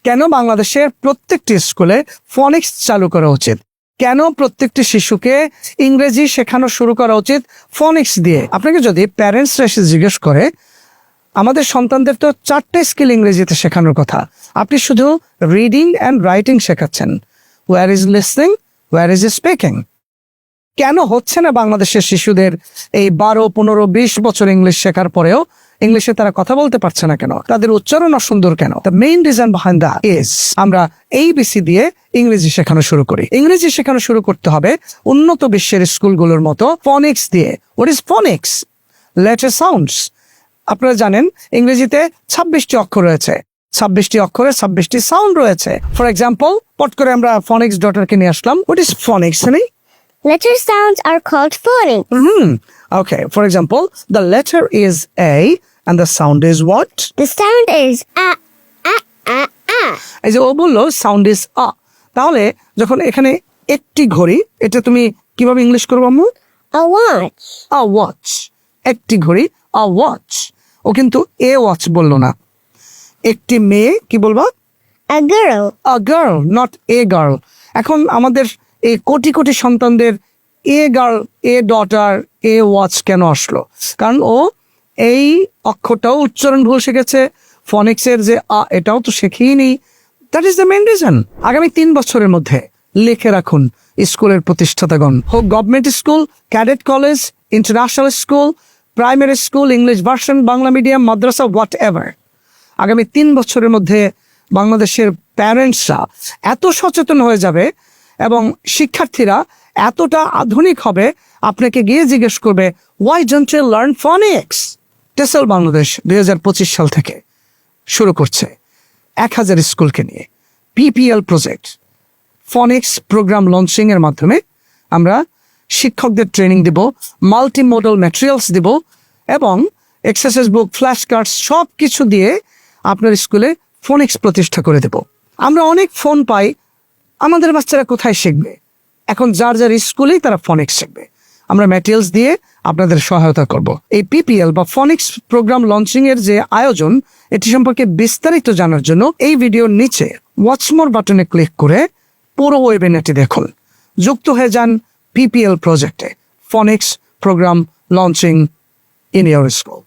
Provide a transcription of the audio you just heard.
কেন বাংলাদেশের প্রত্যেকটি স্কুলে ফনিক্স চালু করা উচিত, কেন প্রত্যেকটি শিশুকে ইংরেজি শেখানো শুরু করা উচিত ফনিক্স দিয়ে। আপনাকে যদি প্যারেন্টসরা এসে জিজ্ঞেস করে, আমাদের সন্তানদের তো 4টে স্কিল ইংরেজিতে শেখানোর কথা, আপনি শুধু রিডিং অ্যান্ড রাইটিং শেখাচ্ছেন, where is listening, where is speaking? কেন হচ্ছে না বাংলাদেশের শিশুদের এই 12, 15, 20 বছর ইংলিশ শেখার পরেও ইংলিশে তারা কথা বলতে পারছে না কেন? তাদের উচ্চারণ অসুন্দর কেন? The main reason behind that is আমরা ABC দিয়ে ইংরেজি শেখানো শুরু করি। ইংরেজি শেখানো শুরু করতে হবে উন্নত বিশ্বের স্কুলগুলোর মতো ফনিক্স দিয়ে। What is phonics? Letter sounds. আপনারা জানেন ইংরেজিতে 26টি অক্ষর রয়েছে, 26টি অক্ষরে 26টি সাউন্ড রয়েছে। ফর এক্সাম্পল, পট করে আমরা ফনিক্স ডটারকে নিয়ে আসলাম। What is phonics? Letter sounds are called phonics. Okay, for example, the letter is A and the sound is what? The sound is a. এই যে ও বললো সাউন্ড ইজ আ, তাহলে যখন এখানে একটি ঘড়ি, এটা তুমি কিভাবে ইংলিশ করবো আম্মু? A watch. A watch. একটি ঘড়ি, আ ওয়াচ। ও কিন্তু এ ওয়াচ বললো না। একটি মেয়ে, কি বলবা? A girl. A girl, not a girl. এখন আমাদের এই কোটি কোটি সন্তানদের a girl, A daughter, A watch কেন আসলো? কারণ ও এই অক্ষরটাও উচ্চারণ ভুল শিখেছে, ফনিক্সের যে আ এটাও তো শেখেইনি। That is the main reason. আগামী 3 বছরের মধ্যে লিখে রাখুন, স্কুলের প্রতিষ্ঠাতাগণ, হোক government school, cadet college, international school, primary school, English version, Bangla medium, মাদ্রাসা, হোয়াট এভার, আগামী 3 বছরের মধ্যে বাংলাদেশের প্যারেন্টসরা এত সচেতন হয়ে যাবে এবং শিক্ষার্থীরা এতটা আধুনিক হবে, আপনাকে গিয়ে জিজ্ঞেস করবে, why don't you learn phonics? টেসেল বাংলাদেশ 2025 সাল থেকে শুরু করছে 1000 স্কুলকে নিয়ে PPL project, phonics program launching এর মাধ্যমে আমরা শিক্ষকদের ট্রেনিং দেব, মাল্টি মডেল ম্যাটেরিয়ালস দেব এবং এক্সারসাইজ বুক, ফ্ল্যাশ কার্ডস সব কিছু দিয়ে আপনার স্কুলে ফনিক্স প্রতিষ্ঠা করে দেব। আমরা অনেক ফোন পাই, আমাদের বাচ্চারা কোথায় শিখবে? এখন যার যার স্কুলেই তারা ফনিক্স শিখবে। আমরা ম্যাটেরিয়ালস দিয়ে আপনাদের সহায়তা করব। এই PPL বা ফনিক্স প্রোগ্রাম লঞ্চিং এর যে আয়োজন, এটি সম্পর্কে বিস্তারিত জানার জন্য এই ভিডিওর নিচে ওয়াচ মোর বাটনে ক্লিক করে পুরো ওয়েবিনারটি দেখুন, যুক্ত হয়ে যান PPL প্রজেক্টে, phoenix program launching in your school.